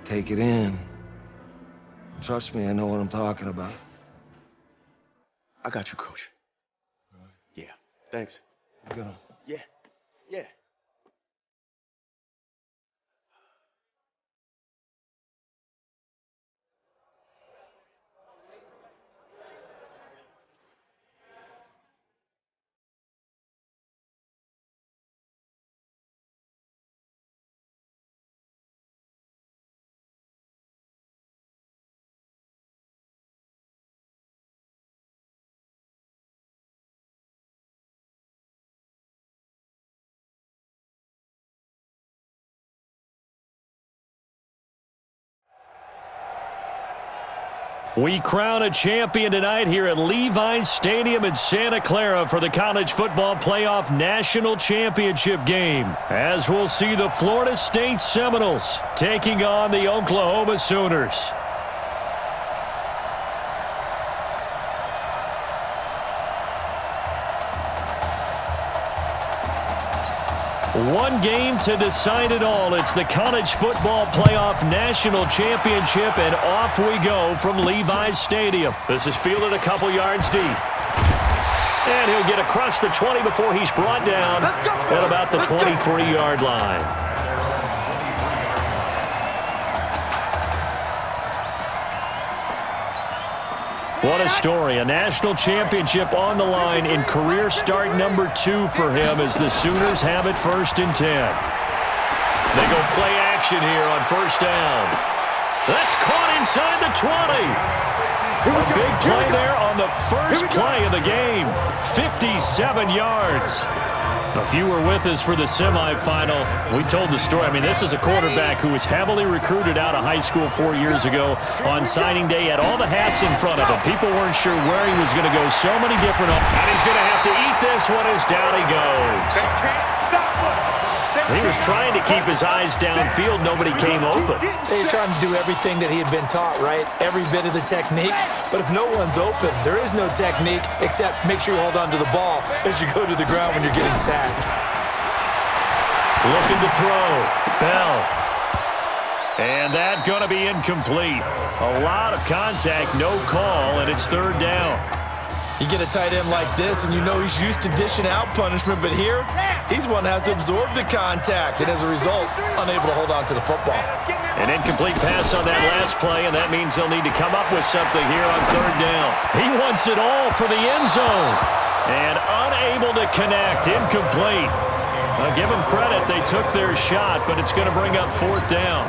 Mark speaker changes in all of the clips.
Speaker 1: take it in. Trust me, I know what I'm talking about.
Speaker 2: I got you, Coach. Yeah, thanks.
Speaker 1: You gonna...
Speaker 2: Yeah, yeah.
Speaker 3: We crown a champion tonight here at Levi's Stadium in Santa Clara for the College Football Playoff National Championship game, as we'll see the Florida State Seminoles taking on the Oklahoma Sooners. One game to decide it all. It's the College Football Playoff National Championship, and off we go from Levi's Stadium. This is fielded a couple yards deep. And he'll get across the 20 before he's brought down at about the 23-yard line. What a story. A national championship on the line in career start number 2 for him as the Sooners have it 1st and 10. They go play action here on 1st down. That's caught inside the 20. A big play there on the first play of the game. 57 yards. If you were with us for the semifinal, we told the story. I mean, this is a quarterback who was heavily recruited out of high school 4 years ago. On signing day, had all the hats in front of him. People weren't sure where he was going to go. So many different. And he's going to have to eat this one as down he goes. He was trying to keep his eyes downfield. Nobody came open.
Speaker 4: He's trying to do everything that he had been taught, right? Every bit of the technique. But if no one's open, there is no technique except make sure you hold on to the ball as you go to the ground when you're getting sacked.
Speaker 3: Looking to throw. Bell. And that's going to be incomplete. A lot of contact, no call, and it's 3rd down.
Speaker 4: You get a tight end like this, and you know he's used to dishing out punishment, but here, he's one that has to absorb the contact, and as a result, unable to hold on to the football.
Speaker 3: An incomplete pass on that last play, and that means he'll need to come up with something here on 3rd down. He wants it all for the end zone, and unable to connect, incomplete. I'll give them credit, they took their shot, but it's going to bring up 4th down.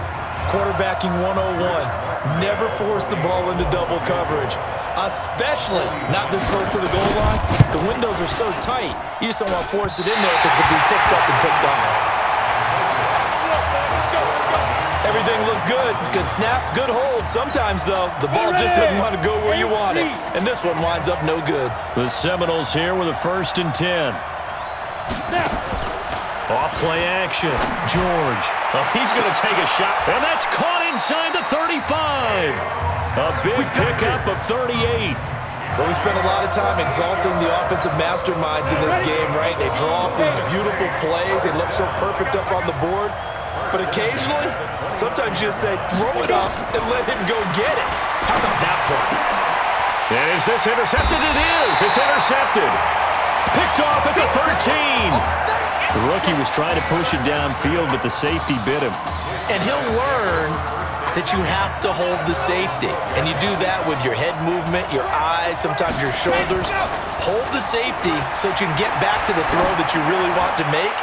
Speaker 4: Quarterbacking 101. Never force the ball into double coverage, especially not this close to the goal line. The windows are so tight, you just don't want to force it in there because it could be tipped up and picked off. Everything looked good. Good snap, good hold. Sometimes, though, the ball just doesn't want to go where you want it, and this one winds up no good.
Speaker 3: The Seminoles here with a 1st and 10. Off play action. George. Oh, he's going to take a shot, and that's caught inside the 35. A big pickup of 38.
Speaker 4: Well, we spent a lot of time exalting the offensive masterminds in this game, right? They draw up these beautiful plays. They look so perfect up on the board. But occasionally, sometimes you just say, throw it up and let him go get it. How about that play?
Speaker 3: And is this intercepted? It is. It's intercepted. Picked off at the 13. The rookie was trying to push it downfield, but the safety bit him.
Speaker 4: And he'll learn that you have to hold the safety. And you do that with your head movement, your eyes, sometimes your shoulders. Hold the safety so that you can get back to the throw that you really want to make.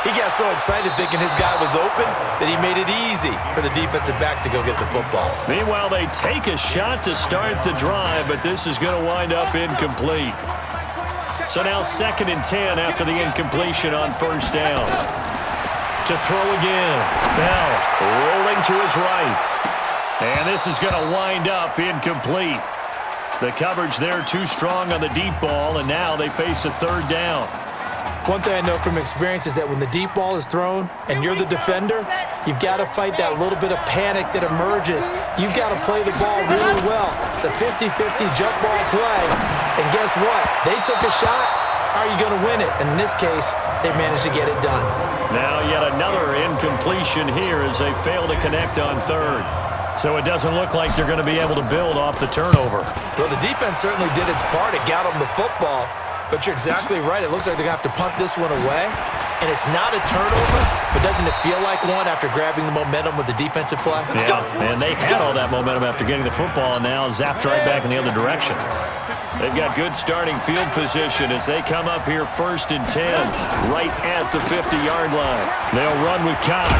Speaker 4: He got so excited thinking his guy was open that he made it easy for the defensive back to go get the football.
Speaker 3: Meanwhile, they take a shot to start the drive, but this is going to wind up incomplete. So now 2nd and 10 after the incompletion on 1st down. To throw again. Bell rolling to his right. And this is going to wind up incomplete. The coverage there too strong on the deep ball, and now they face a 3rd down.
Speaker 4: One thing I know from experience is that when the deep ball is thrown and you're the defender, you've got to fight that little bit of panic that emerges. You've got to play the ball really well. It's a 50-50 jump ball play. And guess what? They took a shot, how are you going to win it? And in this case, they managed to get it done.
Speaker 3: Now yet another incompletion here as they fail to connect on third. So it doesn't look like they're going to be able to build off the turnover.
Speaker 4: Well, the defense certainly did its part. It got them the football. But you're exactly right. It looks like they're going to have to punt this one away. And it's not a turnover, but doesn't it feel like one after grabbing the momentum with the defensive play?
Speaker 3: Yeah, and they had all that momentum after getting the football, and now zapped right back in the other direction. They've got good starting field position as they come up here 1st and 10, right at the 50-yard line. They'll run with Cox.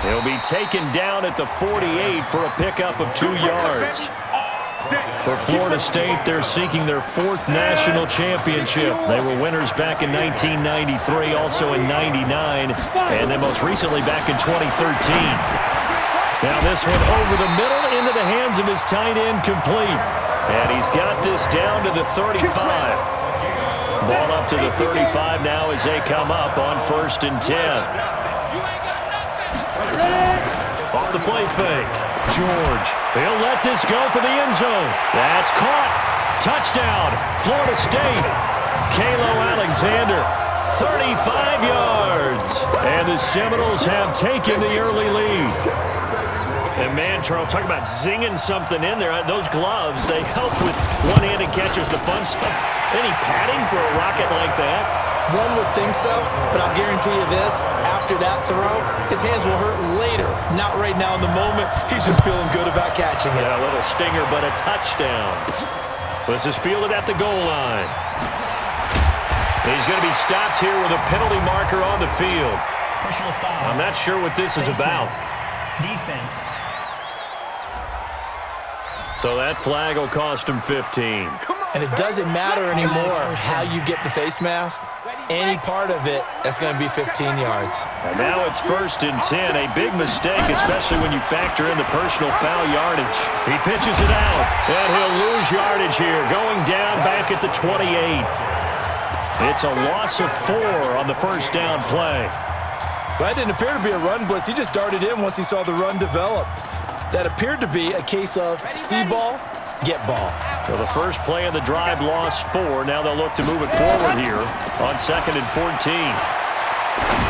Speaker 3: He'll be taken down at the 48 for a pickup of 2 yards. For Florida State, they're seeking their 4th national championship. They were winners back in 1993, also in 99, and then most recently back in 2013. Now this one over the middle into the hands of his tight end, complete. And he's got this down to the 35. Ball up to the 35 now as they come up on 1st and 10. Off the play fake. George, he'll let this go for the end zone. That's caught. Touchdown, Florida State. Kalo Alexander, 35 yards. And the Seminoles have taken the early lead. And man, Charles, talk about zinging something in there. Those gloves, they help with one-handed catches, the fun stuff. Any padding for a rocket like that?
Speaker 4: One would think so, but I'll guarantee you this, after that throw, his hands will hurt later. Not right now in the moment. He's just feeling good about catching it.
Speaker 3: Yeah, a little stinger, but a touchdown. This is fielded at the goal line. He's going to be stopped here with a penalty marker on the field.
Speaker 5: Personal foul.
Speaker 3: I'm not sure what this is about.
Speaker 5: Defense.
Speaker 3: So that flag will cost him 15.
Speaker 4: And it doesn't matter anymore how you get the face mask. Any part of it, that's going to be 15 yards.
Speaker 3: And now it's 1st and 10. A big mistake, especially when you factor in the personal foul yardage. He pitches it out, and he'll lose yardage here, going down back at the 28. It's a loss of 4 on the 1st down play.
Speaker 4: Well, that didn't appear to be a run blitz. He just darted in once he saw the run develop. That appeared to be a case of see ball, get ball.
Speaker 3: So the first play of the drive lost 4. Now they'll look to move it forward here on 2nd and 14.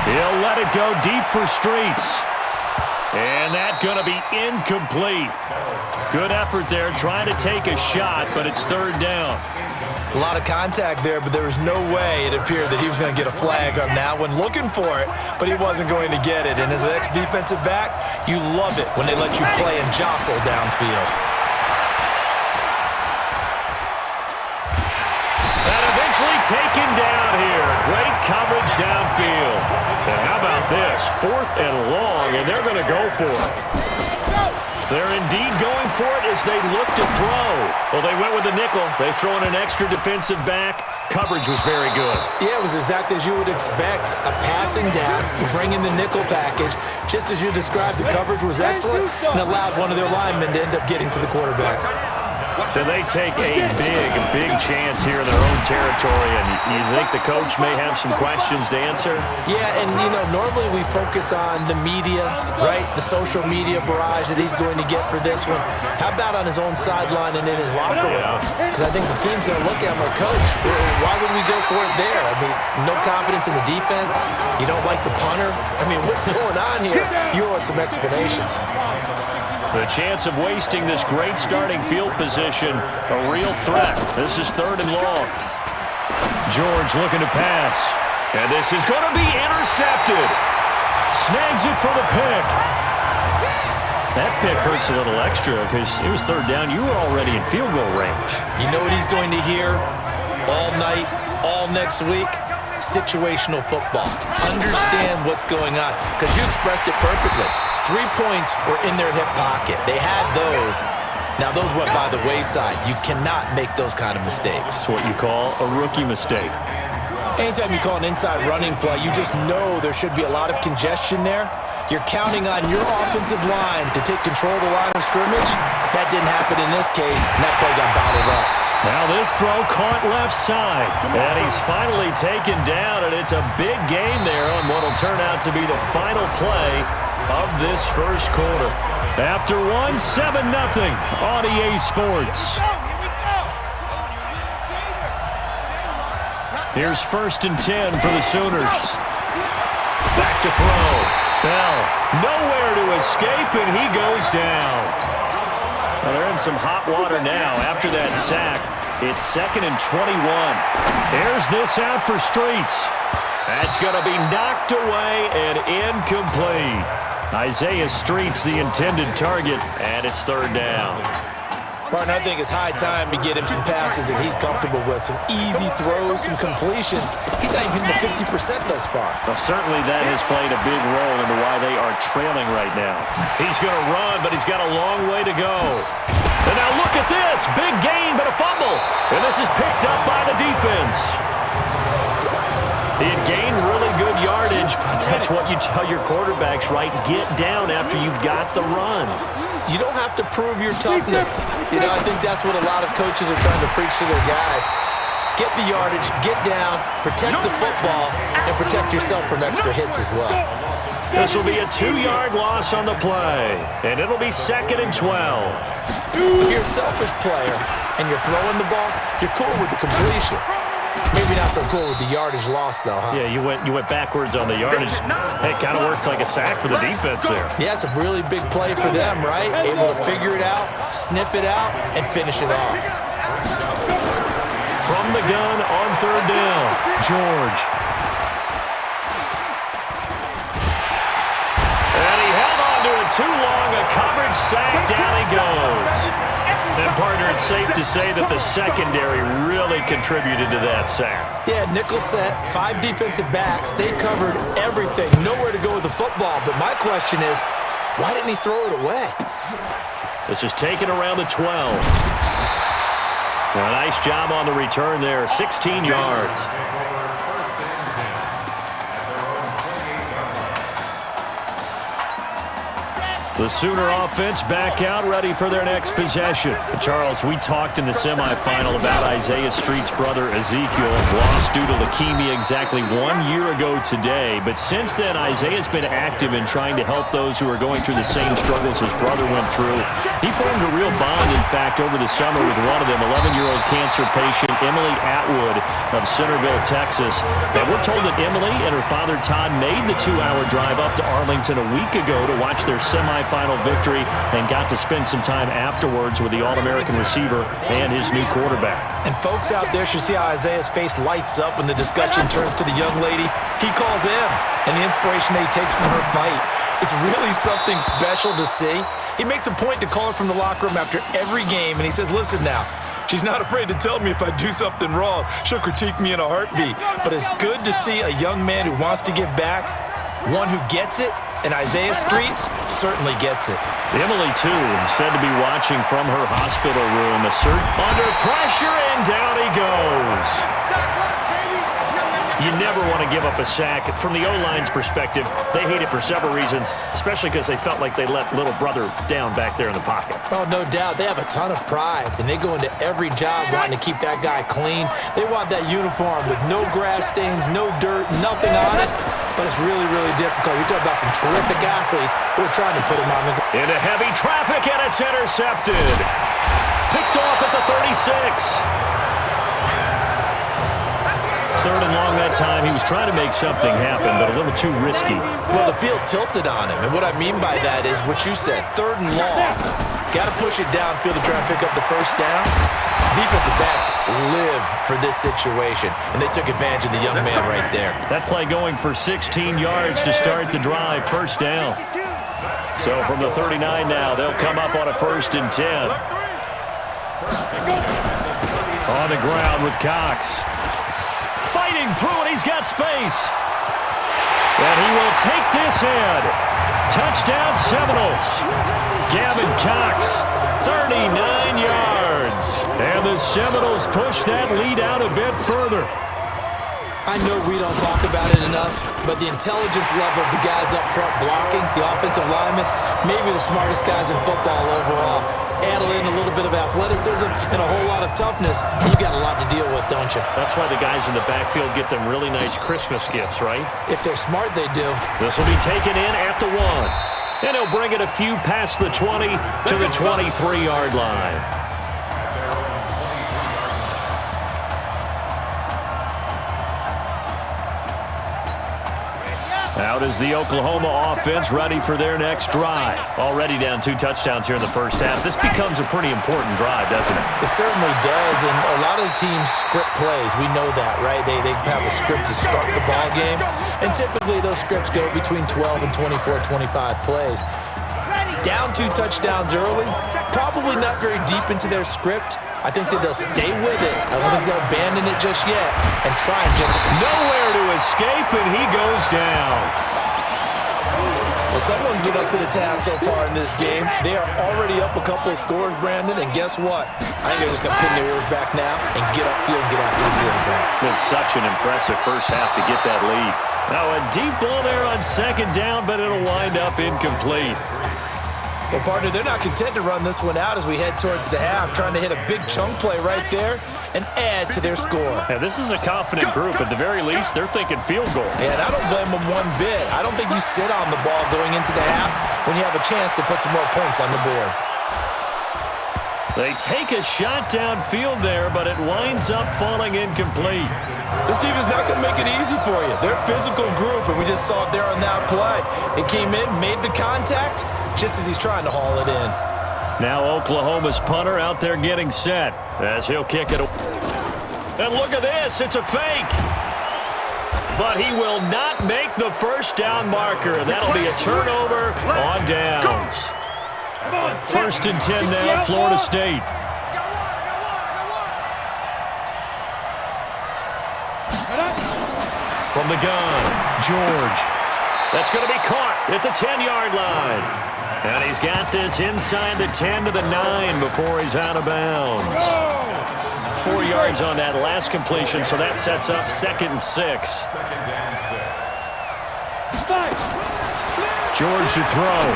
Speaker 3: He'll let it go deep for Streets. And that's going to be incomplete. Good effort there trying to take a shot, but it's 3rd down.
Speaker 4: A lot of contact there, but there was no way it appeared that he was going to get a flag on that one. Looking for it, but he wasn't going to get it. And as an ex-defensive back, you love it when they let you play and jostle downfield.
Speaker 3: And eventually taken down here. Great coverage downfield. And how about this? 4th and long, and they're going to go for it. They're indeed going for it as they look to throw. Well, they went with a nickel. They throw in an extra defensive back. Coverage was very good.
Speaker 4: Yeah, it was exactly as you would expect. A passing down, you bring in the nickel package. Just as you described, the coverage was excellent and allowed one of their linemen to end up getting to the quarterback.
Speaker 3: So they take a big chance here in their own territory, and you think the coach may have some questions to answer?
Speaker 4: Yeah, and, you know, normally we focus on the media, right? The social media barrage that he's going to get for this one. How about on his own sideline and in his locker room? Because I think the team's going to look at him like, Coach, why would we go for it there? I mean, no confidence in the defense. You don't like the punter. I mean, what's going on here? You owe us some explanations.
Speaker 3: The chance of wasting this great starting field position, a real threat. This is 3rd and long. George looking to pass. And this is going to be intercepted. Snags it for the pick. That pick hurts a little extra because it was 3rd down. You were already in field goal range.
Speaker 4: You know what he's going to hear all night, all next week? Situational football. Understand what's going on because you expressed it perfectly. 3 points were in their hip pocket. They had those. Now, those went by the wayside. You cannot make those kind of mistakes.
Speaker 3: It's what you call a rookie mistake.
Speaker 4: Anytime you call an inside running play, you just know there should be a lot of congestion there. You're counting on your offensive line to take control of the line of scrimmage. That didn't happen in this case, and that play got bottled up.
Speaker 3: Now this throw caught left side, and he's finally taken down, and it's a big game there on what will turn out to be the final play of this first quarter. After one, 7-0 on EA Sports. Here's 1st and 10 for the Sooners. Back to throw. Bell, nowhere to escape, and he goes down. Well, they're in some hot water now after that sack. It's 2nd and 21. There's this out for Streets. That's going to be knocked away and incomplete. Isaiah Streets, the intended target, and it's 3rd down.
Speaker 4: Martin, I think it's high time to get him some passes that he's comfortable with. Some easy throws, some completions. He's not even hitting the 50% thus far.
Speaker 3: Well, certainly that has played a big role into why they are trailing right now. He's going to run, but he's got a long way to go. And now look at this. Big gain, but a fumble. And this is picked up by the defense. He had gained really good yardage, but that's what you tell your quarterbacks, right? Get down after you've got the run.
Speaker 4: You don't have to prove your toughness. You know, I think that's what a lot of coaches are trying to preach to their guys. Get the yardage, get down, protect the football, and protect yourself from extra hits as well.
Speaker 3: This will be a 2-yard loss on the play, and it'll be 2nd and 12.
Speaker 4: If you're a selfish player and you're throwing the ball, you're cool with the completion. Maybe not so cool with the yardage loss, though, huh?
Speaker 3: Yeah, you went backwards on the yardage. Hey, it kind of works like a sack for the defense there.
Speaker 4: Yeah, it's a really big play for them, right? Able to figure it out, sniff it out, and finish it off.
Speaker 3: From the gun on 3rd down, George. And he held on to it too long. A coverage sack. Down he goes. And, partner, it's safe to say that the secondary really contributed to that sack.
Speaker 4: Yeah, nickel set, 5 defensive backs. They covered everything. Nowhere to go with the football. But my question is, why didn't he throw it away?
Speaker 3: This is taken around the 12. Well, nice job on the return there. 16 yards. The Sooner offense back out, ready for their next possession. Charles, we talked in the semifinal about Isaiah Street's brother Ezekiel, lost due to leukemia exactly 1 year ago today. But since then, Isaiah's been active in trying to help those who are going through the same struggles his brother went through. He formed a real bond, in fact, over the summer with one of them, 11-year-old cancer patient Emily Atwood of Centerville, Texas. And we're told that Emily and her father Todd made the 2-hour drive up to Arlington a week ago to watch their semifinal victory and got to spend some time afterwards with the All-American receiver and his new quarterback.
Speaker 4: And folks out there should see how Isaiah's face lights up when the discussion turns to the young lady he calls him, and the inspiration that he takes from her fight. It's really something special to see. He makes a point to call her from the locker room after every game, and he says, listen now, she's not afraid to tell me if I do something wrong. She'll critique me in a heartbeat. But it's good to see a young man who wants to give back, one who gets it, and Isaiah Streets certainly gets it.
Speaker 3: Emily, too, said to be watching from her hospital room. Assert under pressure, and down he goes. You never want to give up a sack. From the O-line's perspective, they hate it for several reasons, especially because they felt like they let little brother down back there in the pocket.
Speaker 4: Oh, no doubt. They have a ton of pride, and they go into every job wanting to keep that guy clean. They want that uniform with no grass stains, no dirt, nothing on it. But it's really, really difficult. You're talking about some terrific athletes who are trying to put him on the ground.
Speaker 3: Into heavy traffic, and it's intercepted. Picked off at the 36. 3rd and long that time. He was trying to make something happen, but a little too risky.
Speaker 4: Well, the field tilted on him, and what I mean by that is what you said, 3rd and long. Got to push it downfield to try and pick up the first down. Defensive backs live for this situation, and they took advantage of the young man right there.
Speaker 3: That play going for 16 yards to start the drive, 1st down. So from the 39 now, they'll come up on a 1st and 10. On the ground with Cox. Fighting through it, he's got space. And he will take this in. Touchdown Seminoles. Gavin Cox, 39 yards. And the Seminoles push that lead out a bit further.
Speaker 4: I know we don't talk about it enough, but the intelligence level of the guys up front blocking, the offensive linemen, maybe the smartest guys in football overall. Add in a little bit of athleticism and a whole lot of toughness, you got a lot to deal with, don't you?
Speaker 3: That's why the guys in the backfield get them really nice Christmas gifts, right?
Speaker 4: If they're smart, they do.
Speaker 3: This will be taken in at the 1. And he'll bring it a few past the 20 to the 23-yard line. Out is the Oklahoma offense, ready for their next drive. Already down 2 touchdowns here in the first half. This becomes a pretty important drive, doesn't it?
Speaker 4: It certainly does, and a lot of the teams script plays. We know that, right? They have a script to start the ball game, and typically those scripts go between 12 and 24, 25 plays. Down 2 touchdowns early, probably not very deep into their script. I think that they'll stay with it. I don't think they'll abandon it just yet and try and generate.
Speaker 3: Nowhere to escape, and he goes down.
Speaker 4: Well, someone's been up to the task so far in this game. They are already up a couple of scores, Brandon, and guess what? I think they're just going to pin their ears back now and get upfield and get after the quarterback.
Speaker 3: It's such an impressive first half to get that lead. Now a deep ball there on second down, but it'll wind up incomplete.
Speaker 4: Well, partner, they're not content to run this one out as we head towards the half, trying to hit a big chunk play right there and add to their score.
Speaker 3: Yeah, this is a confident group. At the very least, they're thinking field goal.
Speaker 4: And I don't blame them one bit. I don't think you sit on the ball going into the half when you have a chance to put some more points on the board.
Speaker 3: They take a shot downfield there, but it winds up falling incomplete.
Speaker 4: This team is not going to make it easy for you. They're a physical group, and we just saw it there on that play. It came in, made the contact, just as he's trying to haul it in.
Speaker 3: Now Oklahoma's punter out there getting set as he'll kick it. And look at this, it's a fake. But he will not make the first down marker. That'll be a turnover on downs. First and 10 now, Florida State. From the gun, George. That's going to be caught at the 10-yard line. And he's got this inside the 10 to the 9 before he's out of bounds. 4 yards on that last completion, so that sets up 2nd and 6. George to throw.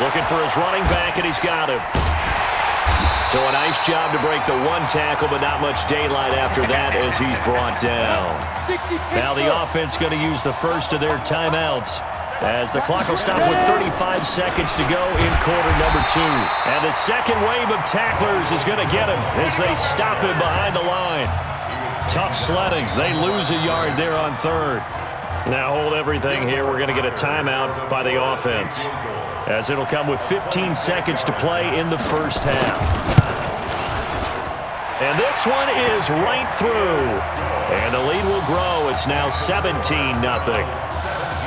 Speaker 3: Looking for his running back, and he's got him. So a nice job to break the 1 tackle, but not much daylight after that as he's brought down. Now the offense going to use the first of their timeouts as the clock will stop with 35 seconds to go in quarter number 2. And the second wave of tacklers is going to get him as they stop him behind the line. Tough sledding. They lose a yard there on 3rd. Now hold everything here. We're going to get a timeout by the offense, as it'll come with 15 seconds to play in the first half. And this one is right through. And the lead will grow. It's now 17-0.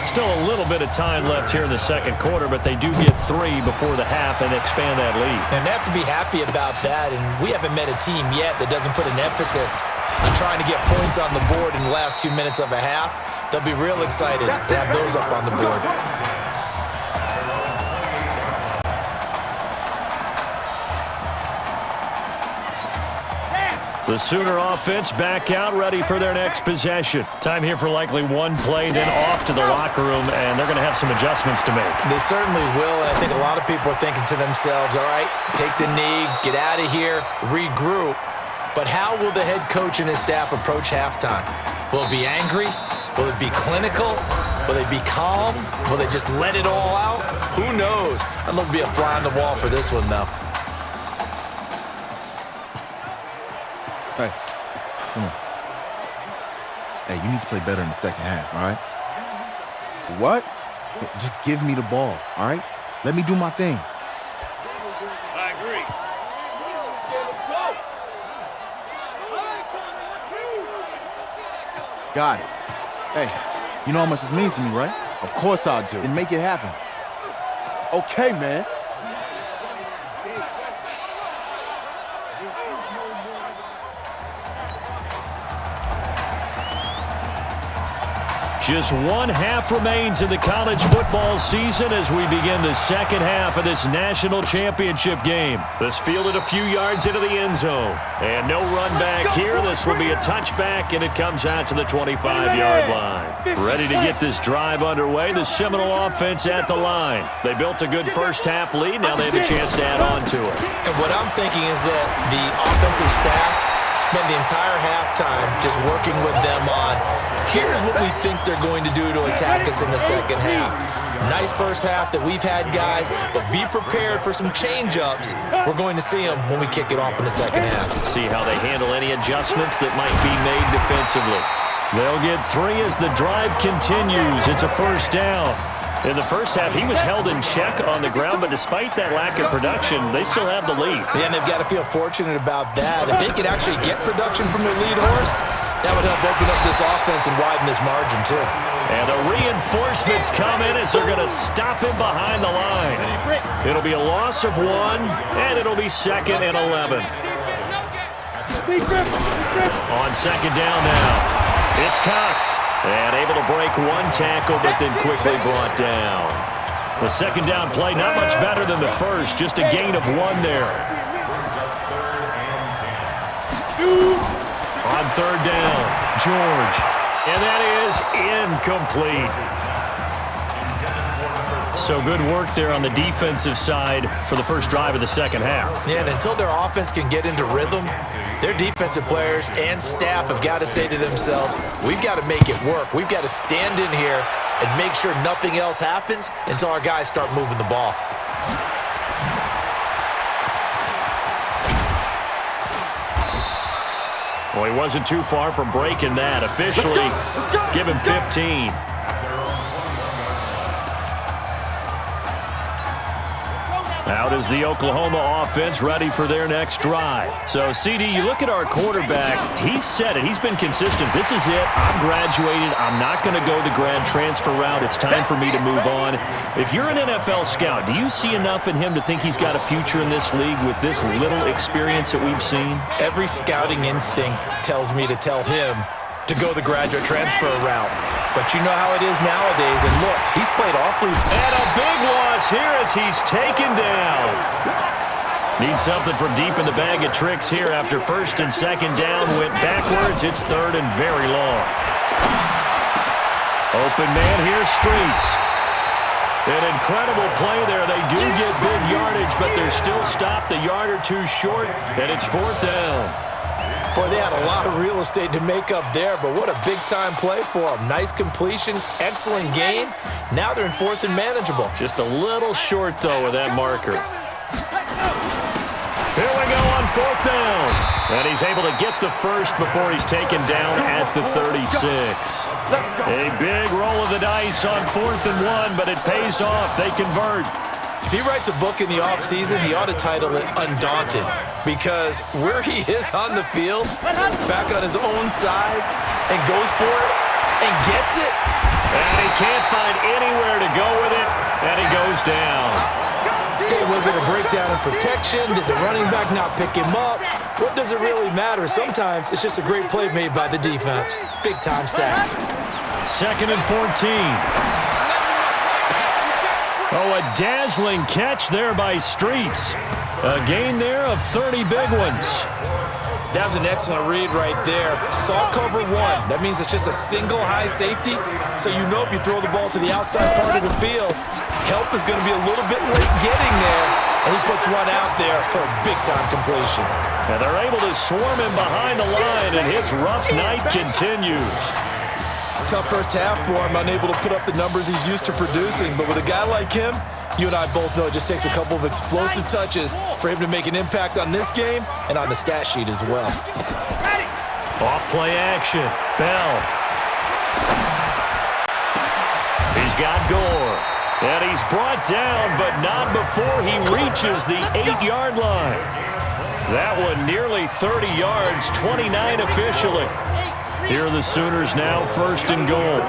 Speaker 3: Still a little bit of time left here in the second quarter, but they do get 3 before the half and expand that lead.
Speaker 4: And they have to be happy about that, and we haven't met a team yet that doesn't put an emphasis on trying to get points on the board in the last 2 minutes of a half. They'll be real excited to have those up on the board.
Speaker 3: The Sooner offense back out, ready for their next possession. Time here for likely 1 play, then off to the locker room, and they're going to have some adjustments to make.
Speaker 4: They certainly will, and I think a lot of people are thinking to themselves, all right, take the knee, get out of here, regroup. But how will the head coach and his staff approach halftime? Will it be angry? Will it be clinical? Will they be calm? Will they just let it all out? Who knows? I'd love to be a fly on the wall for this one, though.
Speaker 6: Hey, come on. Hey, you need to play better in the second half, all right? What? Just give me the ball, all right? Let me do my thing.
Speaker 3: I agree.
Speaker 6: Got it. Hey, you know how much this means to me, right?
Speaker 2: Of course I do.
Speaker 6: Then make it happen.
Speaker 2: Okay, man.
Speaker 3: Just 1 half remains in the college football season as we begin the second half of this national championship game. This fielded a few yards into the end zone. And no run back here. This will be a touchback, and it comes out to the 25-yard line. Ready to get this drive underway. The Seminole offense at the line. They built a good first half lead. Now they have a chance to add on to it.
Speaker 4: And what I'm thinking is that the offensive staff spend the entire halftime just working with them on, here's what we think they're going to do to attack us in the second half. Nice first half that we've had, guys, but be prepared for some change-ups. We're going to see them when we kick it off in the second half.
Speaker 3: See how they handle any adjustments that might be made defensively. They'll get 3 as the drive continues. It's a first down. In the first half, he was held in check on the ground, but despite that lack of production, they still have the lead.
Speaker 4: Yeah, and they've got to feel fortunate about that. If they could actually get production from their lead horse, that would help open up this offense and widen this margin, too.
Speaker 3: And the reinforcements come in as they're going to stop him behind the line. It'll be a loss of 1, and it'll be 2nd and 11. On second down now, it's Cox. And able to break 1 tackle, but then quickly brought down. The second down play, not much better than the first, just a gain of 1 there. On third down, George. And that is incomplete. So good work there on the defensive side for the first drive of the second half.
Speaker 4: Yeah, and until their offense can get into rhythm, their defensive players and staff have got to say to themselves, we've got to make it work. We've got to stand in here and make sure nothing else happens until our guys start moving the ball.
Speaker 3: Well, he wasn't too far from breaking that. Officially, give him 15. Out is the Oklahoma offense ready for their next drive. So, CD, you look at our quarterback. He's said it. He's been consistent. This is it. I'm graduated. I'm not going to go the grad transfer route. It's time for me to move on. If you're an NFL scout, do you see enough in him to think he's got a future in this league with this little experience that we've seen?
Speaker 4: Every scouting instinct tells me to tell him to go the graduate transfer route. But you know how it is nowadays. And look, he's played awfully.
Speaker 3: And a big loss here as he's taken down. Needs something from deep in the bag of tricks here after first and second down. Went backwards. It's third and very long. Open man here, Streets. An incredible play there. They do get big yardage, but they're still stopped a yard or 2 short, and it's 4th down.
Speaker 4: Boy, they had a lot of real estate to make up there, but what a big-time play for them. Nice completion, excellent game. Now they're in 4th and manageable.
Speaker 3: Just a little short, though, with that marker. Here we go on 4th down. And he's able to get the first before he's taken down at the 36. A big roll of the dice on 4th and 1, but it pays off. They convert.
Speaker 4: If he writes a book in the offseason, he ought to title it Undaunted, because where he is on the field, back on his own side, and goes for it, and gets it.
Speaker 3: And he can't find anywhere to go with it, and he goes down.
Speaker 4: Okay, was it a breakdown in protection? Did the running back not pick him up? What does it really matter? Sometimes it's just a great play made by the defense. Big-time sack.
Speaker 3: 2nd and 14. Oh, a dazzling catch there by Streets. A gain there of 30 big ones.
Speaker 4: That was an excellent read right there. Saw cover 1. That means it's just a single high safety. So you know if you throw the ball to the outside part of the field, help is going to be a little bit late getting there. And he puts one out there for a big-time completion.
Speaker 3: And they're able to swarm him behind the line, and his rough night continues.
Speaker 4: Tough first half for him, unable to put up the numbers he's used to producing. But with a guy like him, you and I both know it just takes a couple of explosive touches for him to make an impact on this game and on the stat sheet as well.
Speaker 3: Off play action. Bell. He's got Gore. And he's brought down, but not before he reaches the 8-yard line. That one nearly 30 yards, 29 officially. Here are the Sooners now 1st and goal.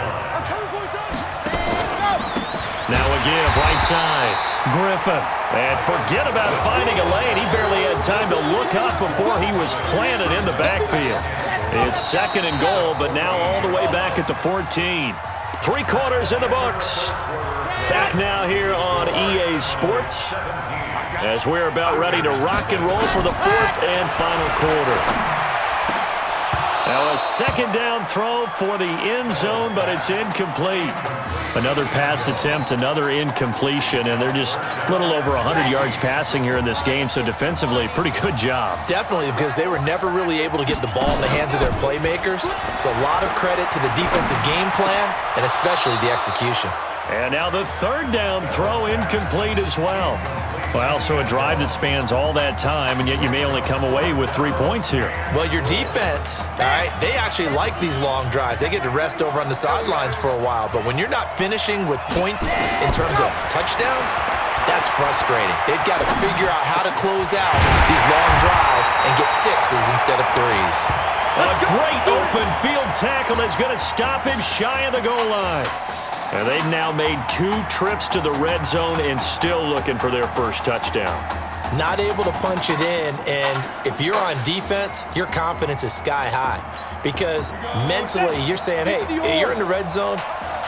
Speaker 3: Now a give, right side. Griffin. And forget about finding a lane. He barely had time to look up before he was planted in the backfield. It's 2nd and goal, but now all the way back at the 14. 3 quarters in the books. Back now here on EA Sports as we're about ready to rock and roll for the 4th and final quarter. Now a 2nd down throw for the end zone, but it's incomplete. Another pass attempt, another incompletion, and they're just a little over 100 yards passing here in this game, so defensively, pretty good job.
Speaker 4: Definitely, because they were never really able to get the ball in the hands of their playmakers, so a lot of credit to the defensive game plan, and especially the execution.
Speaker 3: And now the 3rd down throw incomplete as well. Well, so a drive that spans all that time, and yet you may only come away with 3 points here.
Speaker 4: Well, your defense, all right, they actually like these long drives. They get to rest over on the sidelines for a while. But when you're not finishing with points in terms of touchdowns, that's frustrating. They've got to figure out how to close out these long drives and get sixes instead of threes.
Speaker 3: A great open field tackle is going to stop him shy of the goal line. And they've now made 2 trips to the red zone and still looking for their first touchdown.
Speaker 4: Not able to punch it in, and if you're on defense, your confidence is sky high. Because mentally, you're saying, hey, you're in the red zone.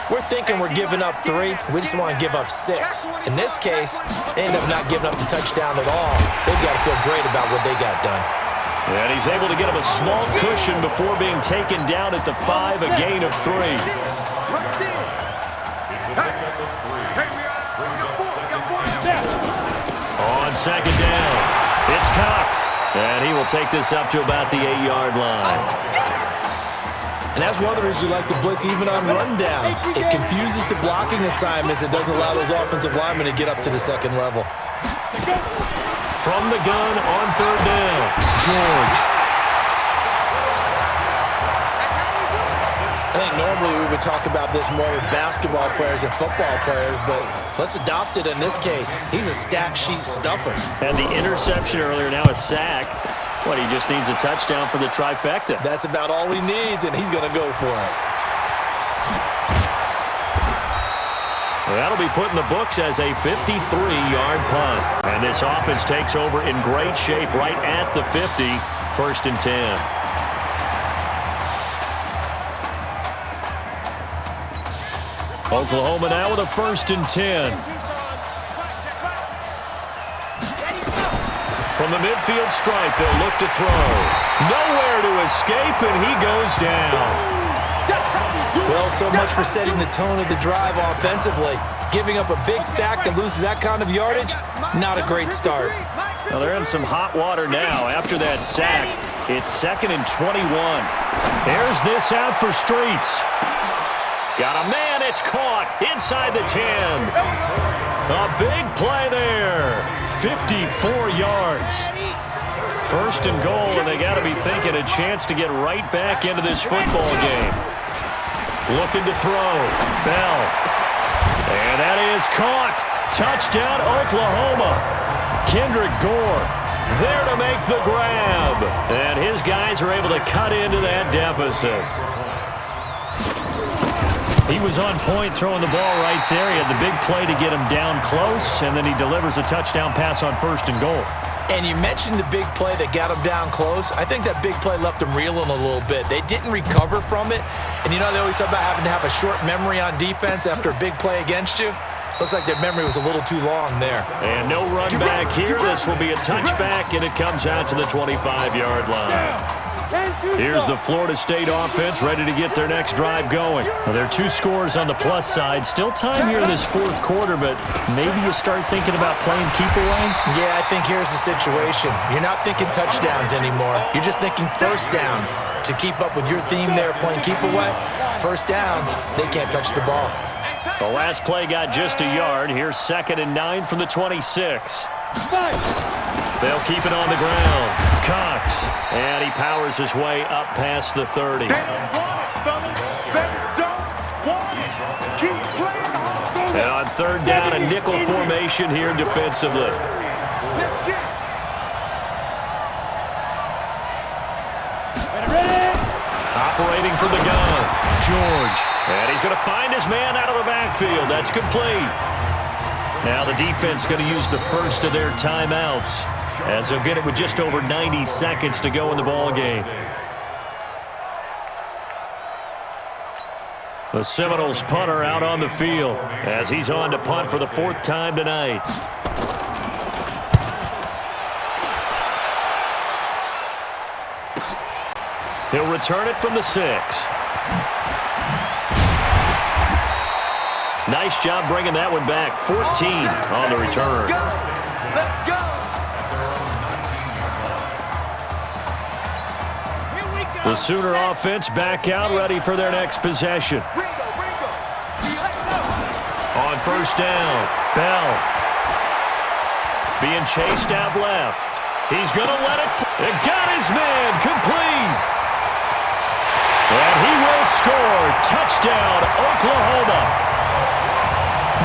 Speaker 4: We're thinking we're giving up 3. We just want to give up 6. In this case, they end up not giving up the touchdown at all. They've got to feel great about what they got done.
Speaker 3: And he's able to get him a small cushion before being taken down at the 5, a gain of 3. On second down, it's Cox. And he will take this up to about the 8-yard line.
Speaker 4: And that's one of the reasons we like to blitz even on rundowns. It confuses the blocking assignments. It doesn't allow those offensive linemen to get up to the second level.
Speaker 3: From the gun on third down, George.
Speaker 4: I think normally we would talk about this more with basketball players and football players, but let's adopt it in this case. He's a stack sheet stuffer.
Speaker 3: And the interception earlier, now a sack. What, he just needs a touchdown for the trifecta.
Speaker 4: That's about all he needs, and he's going to go for it.
Speaker 3: That'll be put in the books as a 53-yard punt. And this offense takes over in great shape right at the 50, 1st and 10. Oklahoma now with a 1st and 10. From the midfield stripe, they'll look to throw. Nowhere to escape, and he goes down.
Speaker 4: Well, so much for setting the tone of the drive offensively. Giving up a big sack that loses that kind of yardage, not a great start.
Speaker 3: Well, they're in some hot water now. After that sack, it's 2nd and 21. There's this out for Streets. Got a man, it's caught inside the 10. A big play there, 54 yards. 1st and goal, and they got to be thinking a chance to get right back into this football game. Looking to throw, Bell. And that is caught. Touchdown, Oklahoma. Kendrick Gore there to make the grab. And his guys are able to cut into that deficit. He was on point throwing the ball right there. He had the big play to get him down close, and then he delivers a touchdown pass on 1st and goal.
Speaker 4: And you mentioned the big play that got him down close. I think that big play left him reeling a little bit. They didn't recover from it. And you know, they always talk about having to have a short memory on defense after a big play against you. Looks like their memory was a little too long there.
Speaker 3: And no run back here. This will be a touchback, and it comes out to the 25-yard line. Here's the Florida State offense ready to get their next drive going. Well, there are 2 scores on the plus side. Still time here in this 4th quarter, but maybe you start thinking about playing keep away?
Speaker 4: Yeah, I think here's the situation. You're not thinking touchdowns anymore. You're just thinking first downs. To keep up with your theme there, playing keep away, first downs, they can't touch the ball.
Speaker 3: The last play got just a yard. Here's 2nd and 9 from the 26. They'll keep it on the ground. Cox. And he powers his way up past the 30. And on 3rd down, a nickel formation here defensively. Operating from the gun, George. And he's going to find his man out of the backfield. That's complete. Now the defense going to use the first of their timeouts, as they'll get it with just over 90 seconds to go in the ball game. The Seminoles punter out on the field as he's on to punt for the 4th time tonight. He'll return it from the 6. Nice job bringing that one back. 14 on the return. The Sooner offense back out, ready for their next possession. On 1st down, Bell. Being chased out left. He's going to let it. It got his man complete. And he will score. Touchdown, Oklahoma.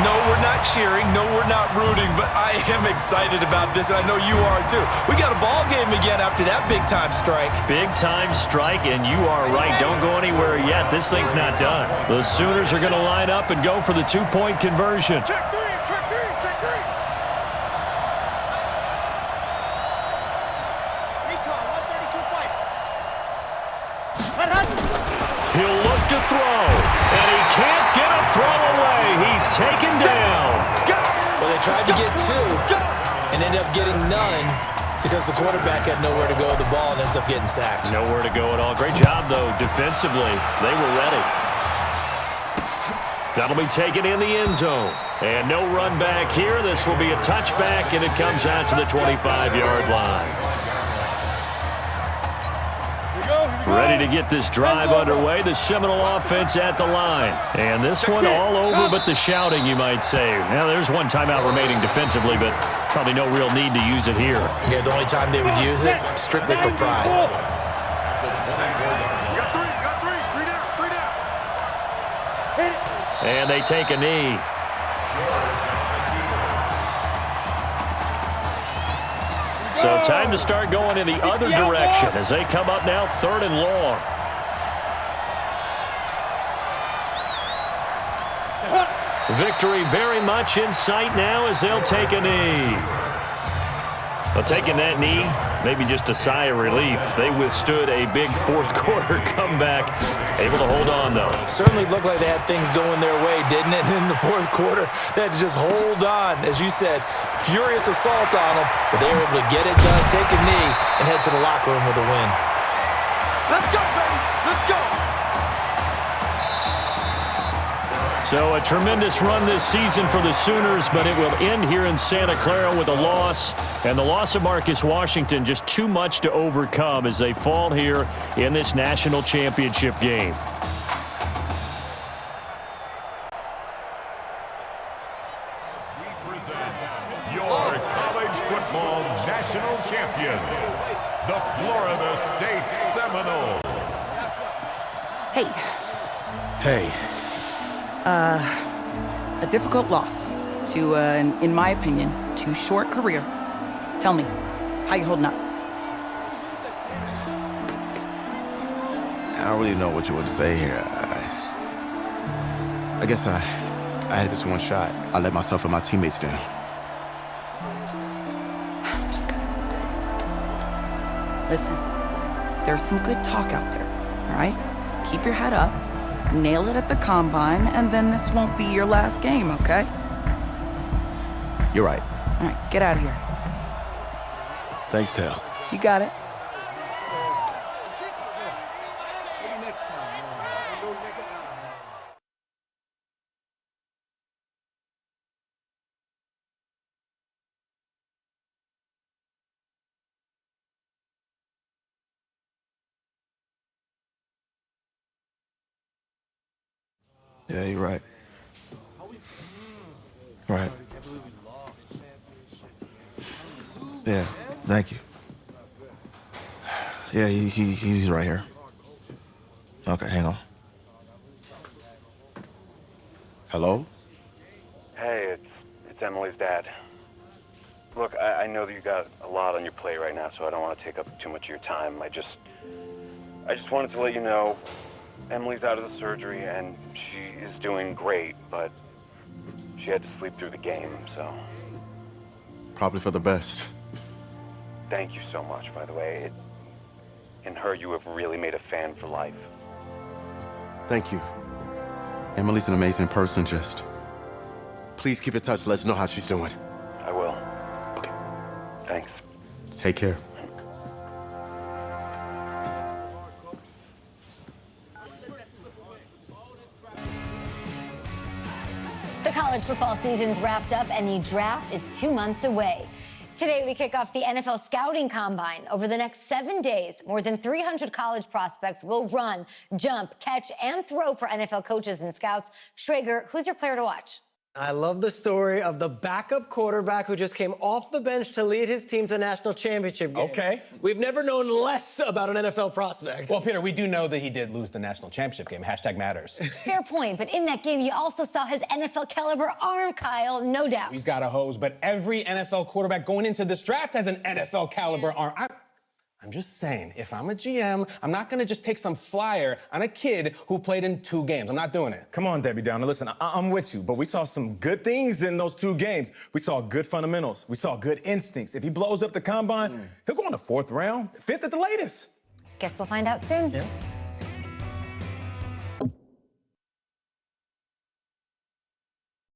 Speaker 4: No, we're not cheering. No, we're not rooting, but I am excited about this, and I know you are too. We got a ball game again after that big-time strike.
Speaker 3: Big-time strike, and you are right. Don't go anywhere yet. This thing's not done. The Sooners are going to line up and go for the two-point conversion.
Speaker 7: Check three, check three, check three. Recon, 132 fight.
Speaker 3: He'll look to throw, and he can't get a throw away. He's taken down.
Speaker 4: Well, they tried to get two and ended up getting none because the quarterback had nowhere to go with the ball and ends up getting sacked.
Speaker 3: Nowhere to go at all. Great job, though, defensively. They were ready. That'll be taken in the end zone. And no run back here. This will be a touchback, and it comes out to the 25-yard line. Ready to get this drive underway. The Seminole offense at the line. And this one all over but the shouting, you might say. Now, there's one timeout remaining defensively, but probably no real need to use it here.
Speaker 4: Yeah, the only time they would use it, strictly for pride.
Speaker 3: And they take a knee. So time to start going in the other direction as they come up now 3rd and long. Victory very much in sight now as they'll take a knee. Well, taking that knee, maybe just a sigh of relief. They withstood a big fourth-quarter comeback. Able to hold on, though.
Speaker 4: Certainly looked like they had things going their way, didn't it? And in the fourth quarter, they had to just hold on. As you said, furious assault on them, but they were able to get it done, take a knee, and head to the locker room with a win.
Speaker 7: Let's go, baby. Let's go.
Speaker 3: So a tremendous run this season for the Sooners, but it will end here in Santa Clara with a loss. And the loss of Marcus Washington just too much to overcome as they fall here in this national championship game.
Speaker 8: Your college football national champions, the Florida State Seminoles.
Speaker 9: Hey,
Speaker 2: Hey,
Speaker 9: a difficult loss to, in my opinion, too short career. Tell me, how you holding up?
Speaker 2: I don't really know what you would say here. I guess I had this one shot. I let myself and my teammates down.
Speaker 9: Just go. Listen, there's some good talk out there, all right? Keep your head up, nail it at the combine, and then this won't be your last game, okay?
Speaker 2: You're right.
Speaker 9: All right, get out of here.
Speaker 2: Thanks, Tal.
Speaker 9: You got it.
Speaker 6: Yeah, you're right. Right. Yeah, thank you. Yeah, he's right here. Okay, hang on.
Speaker 2: Hello?
Speaker 10: Hey, it's Emily's dad. Look, I know that you got a lot on your plate right now, so I don't want to take up too much of your time. I just wanted to let you know Emily's out of the surgery and she is doing great, but she had to sleep through the game, so
Speaker 2: Probably for the best.
Speaker 10: thank you so much, by the way. In her, you have really made a fan for life.
Speaker 2: Thank you. Emily's an amazing person, just... Please keep in touch. Let us know how she's doing.
Speaker 10: I will.
Speaker 2: Okay.
Speaker 10: Thanks.
Speaker 2: Take care.
Speaker 11: The college football season's wrapped up and the draft is 2 months away. Today, we kick off the NFL Scouting Combine. Over the next 7 days, more than 300 college prospects will run, jump, catch, and throw for NFL coaches and scouts. Schrager, who's your player to watch?
Speaker 12: I love the story of the backup quarterback who just came off the bench to lead his team to the national championship game.
Speaker 13: Okay.
Speaker 12: We've never known less about an NFL prospect.
Speaker 13: Well, Peter, we do know that he did lose the national championship game. Hashtag matters.
Speaker 11: Fair point, but in that game, you also saw his NFL caliber arm, Kyle, no doubt.
Speaker 13: He's got a hose, but every NFL quarterback going into this draft has an NFL caliber arm. I'm just saying, if I'm a GM, I'm not going to just take some flyer on a kid who played in 2 games. I'm not doing it.
Speaker 14: Come on, Debbie Downer. Listen, I'm with you, but we saw some good things in those 2 games. We saw good fundamentals. We saw good instincts. If he blows up the combine, he'll go in the 4th round, 5th at the latest.
Speaker 11: Guess we'll find out soon.
Speaker 13: Yeah.